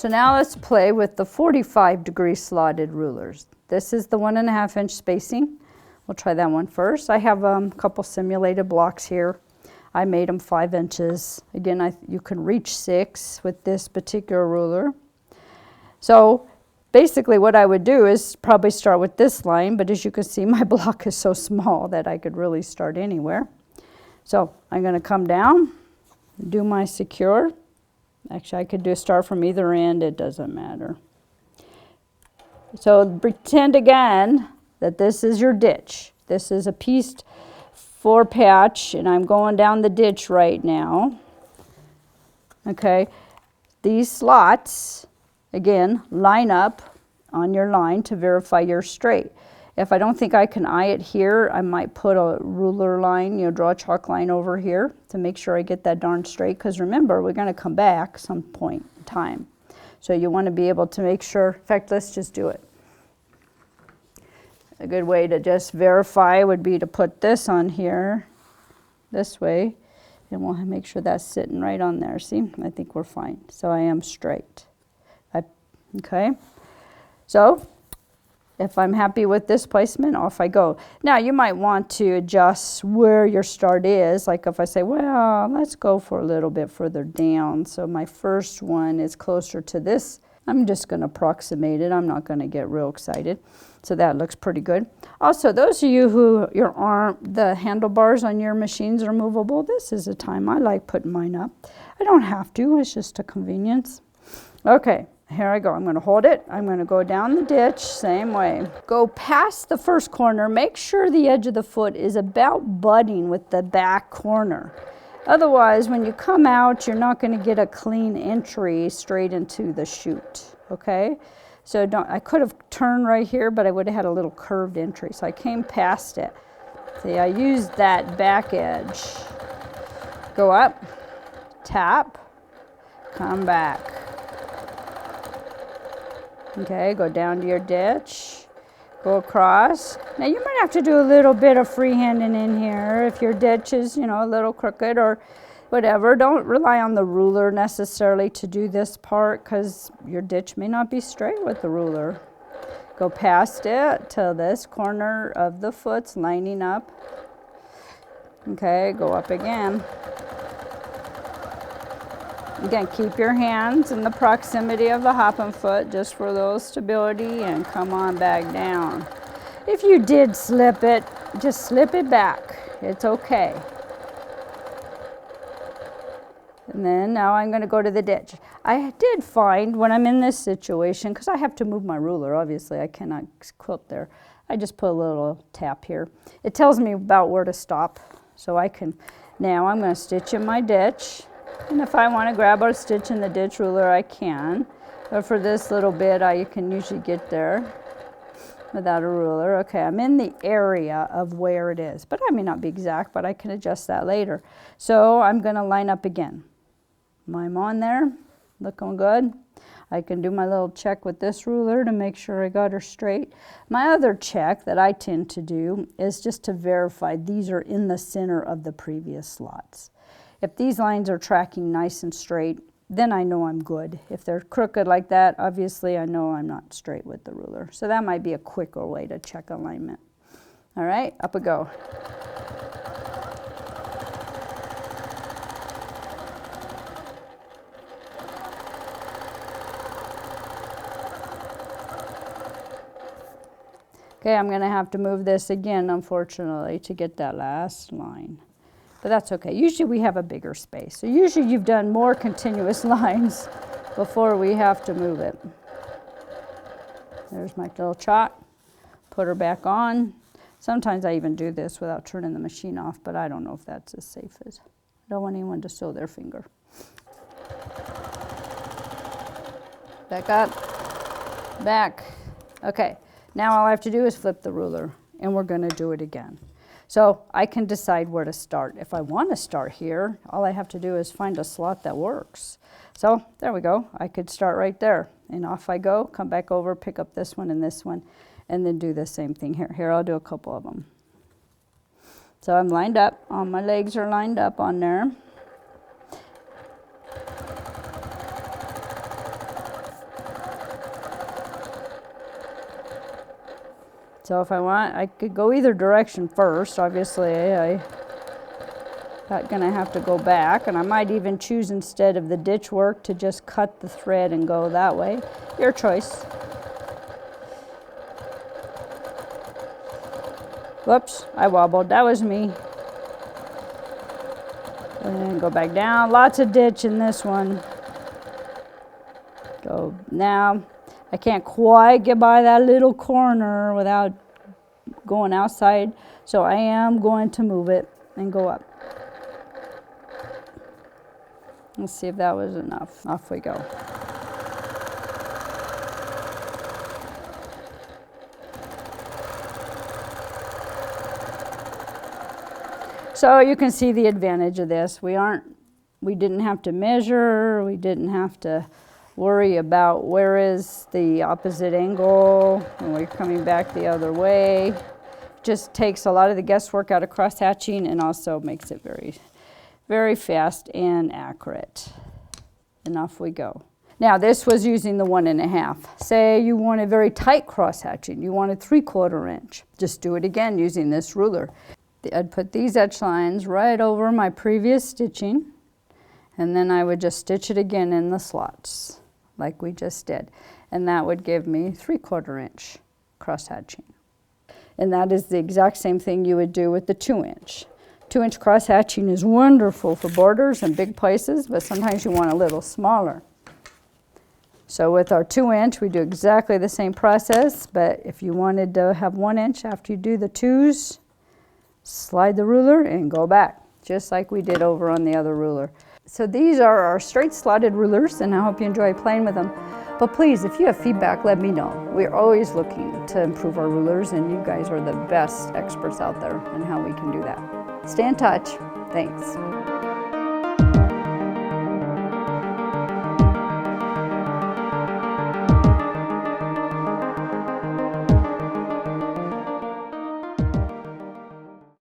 So now let's play with the 45-degree slotted rulers. This is the 1.5 inch spacing. We'll try that one first. I have a couple simulated blocks here. I made them 5 inches. Again, you can reach 6 with this particular ruler. So basically what I would do is probably start with this line, but as you can see, my block is so small that I could really start anywhere. So I'm going to come down, do my secure. Actually, I could start from either end, it doesn't matter. So pretend again that this is your ditch. This is a piece 4 patch, and I'm going down the ditch right now. Okay, these slots, again, line up on your line to verify you're straight. If I don't think I can eye it here, I might put a ruler line, draw a chalk line over here to make sure I get that darn straight, because remember, we're going to come back some point in time. So you want to be able to make sure, in fact, let's just do it. A good way to just verify would be to put this on here, this way, and we'll make sure that's sitting right on there. See, I think we're fine. So I am straight. Okay, so if I'm happy with this placement, off I go. Now you might want to adjust where your start is. Like if I say, well, let's go for a little bit further down. So my first one is closer to this. I'm just going to approximate it. I'm not going to get real excited. So that looks pretty good. Also, those of you who the handlebars on your machines are movable, this is a time I like putting mine up. I don't have to, it's just a convenience. Okay. Here I go. I'm going to hold it. I'm going to go down the ditch, same way. Go past the first corner. Make sure the edge of the foot is about butting with the back corner. Otherwise, when you come out, you're not going to get a clean entry straight into the chute, okay? So I could have turned right here, but I would have had a little curved entry. So I came past it. See, I used that back edge. Go up, tap, come back. Okay, go down to your ditch, go across. Now you might have to do a little bit of freehanding in here if your ditch is, a little crooked or whatever. Don't rely on the ruler necessarily to do this part, because your ditch may not be straight with the ruler. Go past it till this corner of the foot's lining up. Okay, go up again. Again, keep your hands in the proximity of the hopping foot just for a little stability, and come on back down. If you did slip it, just slip it back. It's okay. And then now I'm going to go to the ditch. I did find when I'm in this situation, because I have to move my ruler, obviously I cannot quilt there, I just put a little tap here. It tells me about where to stop, so I can, now I'm going to stitch in my ditch. And if I want to grab a stitch in the ditch ruler, I can. But for this little bit, I can usually get there without a ruler. Okay, I'm in the area of where it is. But I may not be exact, but I can adjust that later. So I'm going to line up again. I'm on there, looking good. I can do my little check with this ruler to make sure I got her straight. My other check that I tend to do is just to verify these are in the center of the previous slots. If these lines are tracking nice and straight, then I know I'm good. If they're crooked like that, obviously I know I'm not straight with the ruler. So that might be a quicker way to check alignment. All right, up we go. Okay, I'm going to have to move this again, unfortunately, to get that last line. But that's okay. Usually we have a bigger space. So usually you've done more continuous lines before we have to move it. There's my little chalk. Put her back on. Sometimes I even do this without turning the machine off, but I don't know if that's as safe as. I don't want anyone to sew their finger. Back up, back. Okay, now all I have to do is flip the ruler, and we're going to do it again. So I can decide where to start. If I want to start here, all I have to do is find a slot that works. So there we go. I could start right there. And off I go, come back over, pick up this one, and then do the same thing here. Here, I'll do a couple of them. So I'm lined up. All my legs are lined up on there. So if I want, I could go either direction first. Obviously, I'm not gonna have to go back, and I might even choose, instead of the ditch work, to just cut the thread and go that way. Your choice. Whoops, I wobbled, that was me. And go back down, lots of ditch in this one. Go now. I can't quite get by that little corner without going outside, so I am going to move it and go up. Let's see if that was enough. Off we go. So you can see the advantage of this. We didn't have to measure, we didn't have to worry about where is the opposite angle when we're coming back the other way. Just takes a lot of the guesswork out of cross hatching and also makes it very, very fast and accurate. And off we go. Now this was using the 1.5. Say you wanted very tight cross hatching, you wanted 3/4 inch. Just do it again using this ruler. I'd put these edge lines right over my previous stitching, and then I would just stitch it again in the slots like we just did, and that would give me 3/4 inch cross hatching. And that is the exact same thing you would do with the 2 inch. 2 inch cross hatching is wonderful for borders and big places, but sometimes you want a little smaller. So with our 2 inch, we do exactly the same process, but if you wanted to have 1 inch after you do the 2s, slide the ruler and go back, just like we did over on the other ruler. So these are our straight slotted rulers, and I hope you enjoy playing with them. But please, if you have feedback, let me know. We're always looking to improve our rulers, and you guys are the best experts out there on how we can do that. Stay in touch. Thanks.